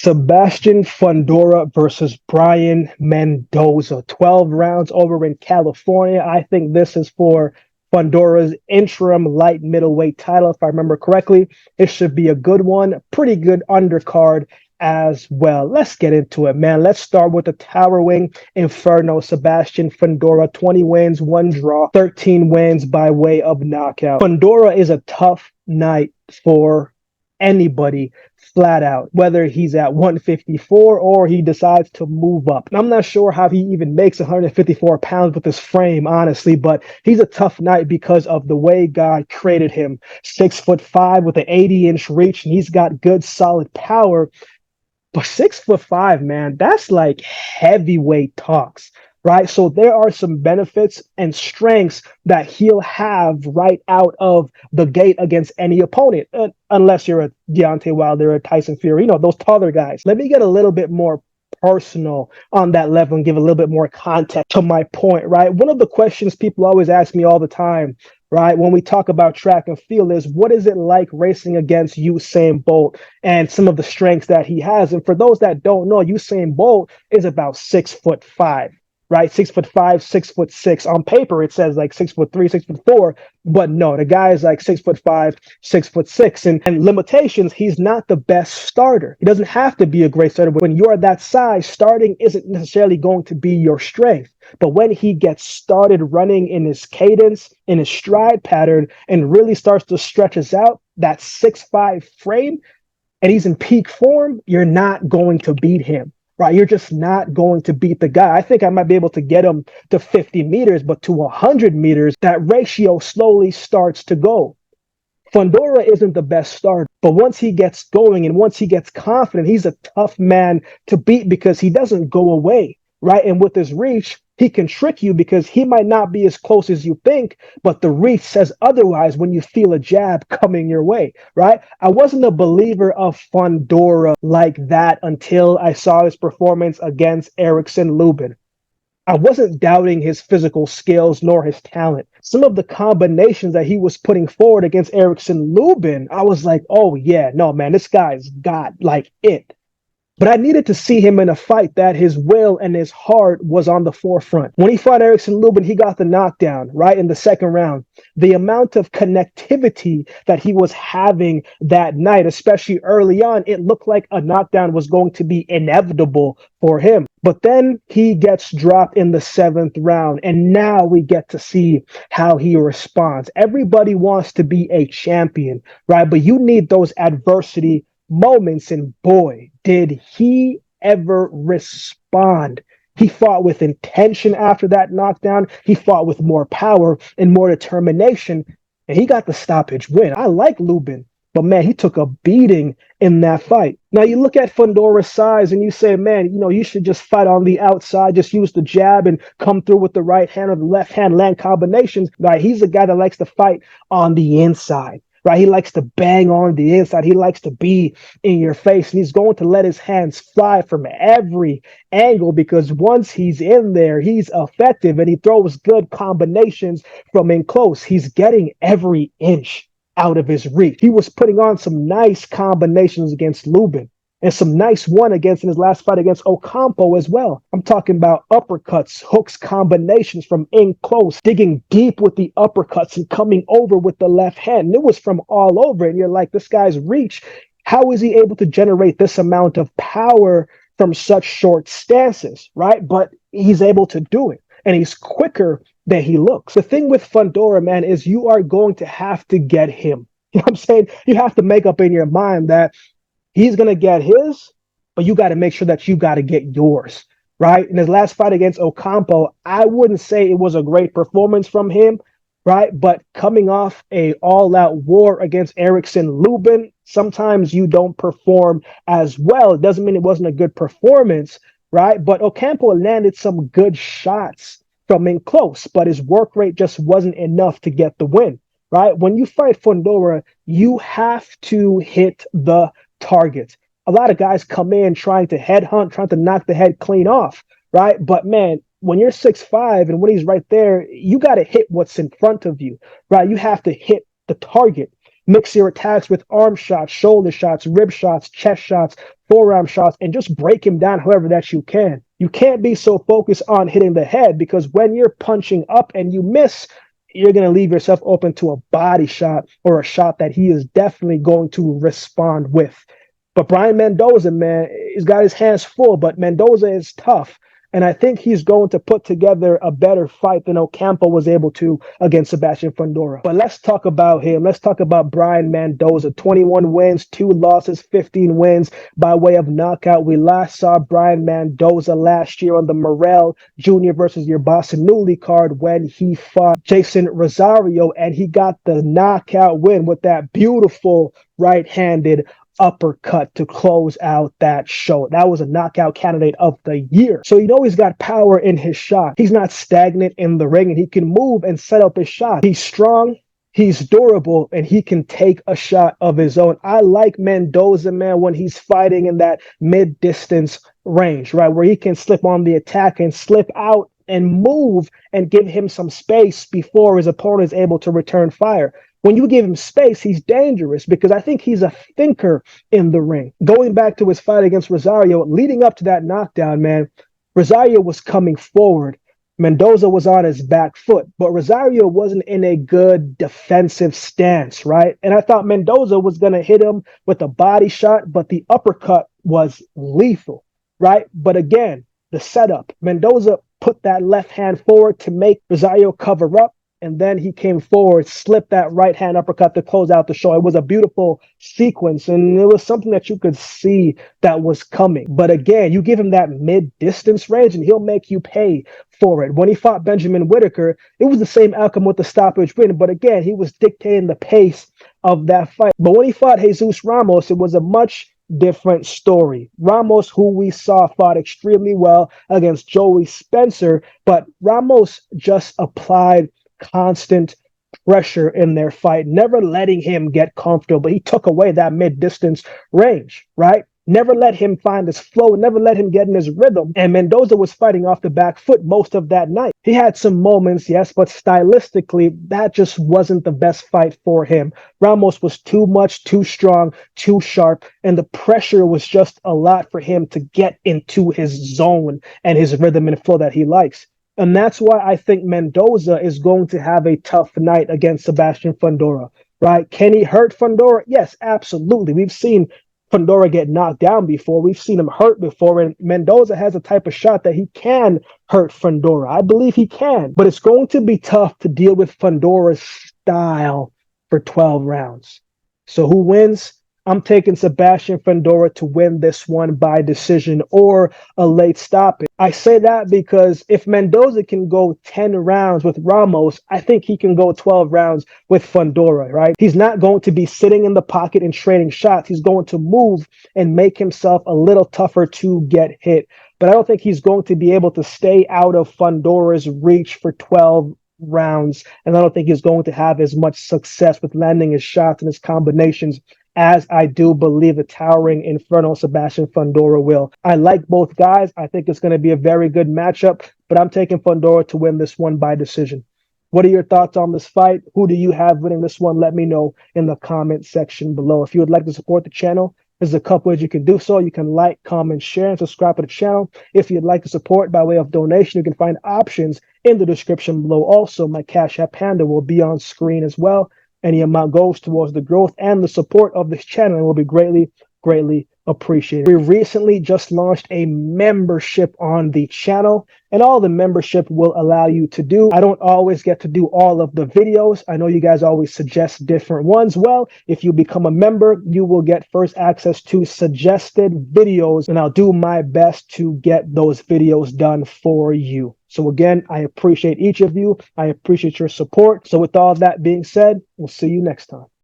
Sebastian Fundora versus Brian Mendoza. 12 rounds over in California. I think this is for Fundora's interim light middleweight title, if I remember correctly. It should be a good one. Pretty good undercard as well. Let's get into it, man. Let's start with the towering inferno. Sebastian Fundora, 20 wins, 1 draw, 13 wins by way of knockout. Fundora is a tough night for anybody, flat out, whether he's at 154 or he decides to move up. And I'm not sure how he even makes 154 pounds with his frame, honestly, but he's a tough night because of the way God created him. 6'5" with an 80-inch reach, and he's got good solid power. But 6'5", man, that's like heavyweight talks, right? So there are some benefits and strengths that he'll have right out of the gate against any opponent, unless you're a Deontay Wilder or Tyson Fury, those taller guys. Let me get a little bit more personal on that level and give a little bit more context to my point, right? One of the questions people always ask me all the time, right, when we talk about track and field is, what is it like racing against Usain Bolt and some of the strengths that he has? And for those that don't know, Usain Bolt is about 6'5", right? 6'5", 6'6". On paper, it says like 6'3", 6'4", but no, the guy is like 6'5", 6'6". And limitations, he's not the best starter. He doesn't have to be a great starter, but when you're that size, starting isn't necessarily going to be your strength. But when he gets started running in his cadence, in his stride pattern, and really starts to stretch us out, that 6'5" frame, and he's in peak form, you're not going to beat him. Right, you're just not going to beat the guy. I think I might be able to get him to 50 meters, but to 100 meters, that ratio slowly starts to go. Fundora isn't the best starter, but once he gets going and once he gets confident, he's a tough man to beat because he doesn't go away, right? And with his reach, he can trick you because he might not be as close as you think, but the reach says otherwise when you feel a jab coming your way, right? I wasn't a believer of Fundora like that until I saw his performance against Erickson Lubin. I wasn't doubting his physical skills nor his talent. Some of the combinations that he was putting forward against Erickson Lubin, I was like, oh yeah, no, man, this guy's got like it. But I needed to see him in a fight that his will and his heart was on the forefront. When he fought Erickson Lubin, he got the knockdown, right, in the second round. The amount of connectivity that he was having that night, especially early on, it looked like a knockdown was going to be inevitable for him. But then he gets dropped in the 7th round, and now we get to see how he responds. Everybody wants to be a champion, right? But you need those adversity moments, and boy, did he ever respond. He fought with intention after that knockdown. He fought with more power and more determination, and he got the stoppage win. I like Lubin, but man, he took a beating in that fight. Now you look at Fundora's size and you say, man, you should just fight on the outside, just use the jab and come through with the right hand or the left hand land combinations. Right? He's a guy that likes to fight on the inside. Right, he likes to bang on the inside. He likes to be in your face, and he's going to let his hands fly from every angle because once he's in there, he's effective and he throws good combinations from in close. He's getting every inch out of his reach. He was putting on some nice combinations against Lubin and some nice one against in his last fight against Ocampo as well. I'm talking about uppercuts, hooks, combinations from in close, digging deep with the uppercuts and coming over with the left hand. And it was from all over. And you're like, this guy's reach, how is he able to generate this amount of power from such short stances, right? But he's able to do it. And he's quicker than he looks. The thing with Fundora, man, is you are going to have to get him. You know what I'm saying? You have to make up in your mind that he's going to get his, but you got to make sure that you got to get yours, right? In his last fight against Ocampo, I wouldn't say it was a great performance from him, right? But coming off a all-out war against Erickson Lubin, sometimes you don't perform as well. It doesn't mean it wasn't a good performance, right? But Ocampo landed some good shots from in close, but his work rate just wasn't enough to get the win, right? When you fight Fundora, you have to hit the target. A lot of guys come in trying to headhunt, trying to knock the head clean off, right? But man, when you're 6'5" and when he's right there, you got to hit what's in front of you, right? You have to hit the target. Mix your attacks with arm shots, shoulder shots, rib shots, chest shots, forearm shots, and just break him down however that you can. You can't be so focused on hitting the head, because when you're punching up and you miss, you're going to leave yourself open to a body shot or a shot that he is definitely going to respond with. But Brian Mendoza, man, he's got his hands full, but Mendoza is tough. And I think he's going to put together a better fight than Ocampo was able to against Sebastian Fundora. But let's talk about him. Let's talk about Brian Mendoza. 21 wins, 2 losses, 15 wins by way of knockout. We last saw Brian Mendoza last year on the Morrell Jr. versus Your Newly card when he fought Jason Rosario, and he got the knockout win with that beautiful right-handed uppercut to close out that show. That was a knockout candidate of the year. So you know he's got power in his shot. He's not stagnant in the ring, and he can move and set up his shot. He's strong, he's durable, and he can take a shot of his own. I like Mendoza, man, when he's fighting in that mid-distance range, right, where he can slip on the attack and slip out and move and give him some space before his opponent is able to return fire. When you give him space, he's dangerous, because I think he's a thinker in the ring. Going back to his fight against Rosario, leading up to that knockdown, man, Rosario was coming forward. Mendoza was on his back foot, but Rosario wasn't in a good defensive stance, right? And I thought Mendoza was going to hit him with a body shot, but the uppercut was lethal, right? But again, the setup, Mendoza put that left hand forward to make Rosario cover up, and then he came forward, slipped that right hand uppercut to close out the show. It was a beautiful sequence, and it was something that you could see that was coming. But again, you give him that mid-distance range, and he'll make you pay for it. When he fought Benjamin Whitaker, it was the same outcome with the stoppage win, but again, he was dictating the pace of that fight. But when he fought Jesus Ramos, it was a much different story. Ramos, who we saw fought extremely well against Joey Spencer, but Ramos just applied constant pressure in their fight, never letting him get comfortable. He took away that mid-distance range, right? Never let him find his flow, never let him get in his rhythm. And Mendoza was fighting off the back foot most of that night. He had some moments, yes, but stylistically, that just wasn't the best fight for him. Ramos was too much, too strong, too sharp, and the pressure was just a lot for him to get into his zone and his rhythm and flow that he likes. And that's why I think Mendoza is going to have a tough night against Sebastian Fundora, right? Can he hurt Fundora? Yes, absolutely. We've seen Fundora get knocked down before. We've seen him hurt before, and Mendoza has a type of shot that he can hurt Fundora. I believe he can, but it's going to be tough to deal with Fundora's style for 12 rounds. So who wins? I'm taking Sebastian Fundora to win this one by decision or a late stoppage. I say that because if Mendoza can go 10 rounds with Ramos, I think he can go 12 rounds with Fundora, right? He's not going to be sitting in the pocket and trading shots. He's going to move and make himself a little tougher to get hit. But I don't think he's going to be able to stay out of Fundora's reach for 12 rounds. And I don't think he's going to have as much success with landing his shots and his combinations as I do believe the towering inferno Sebastian Fundora will. I like both guys. I think it's going to be a very good matchup, but I'm taking Fundora to win this one by decision. What are your thoughts on this fight? Who do you have winning this one? Let me know in the comment section below. If you would like to support the channel, there's a couple ways you can do so. You can like, comment, share, and subscribe to the channel. If you'd like to support by way of donation, you can find options in the description below. Also, my Cash App handle will be on screen as well. Any amount goes towards the growth and the support of this channel and will be greatly, greatly appreciated. We recently just launched a membership on the channel, and all the membership will allow you to do. I don't always get to do all of the videos. I know you guys always suggest different ones. Well, if you become a member, you will get first access to suggested videos, and I'll do my best to get those videos done for you. So again, I appreciate each of you. I appreciate your support. So with all that being said, we'll see you next time.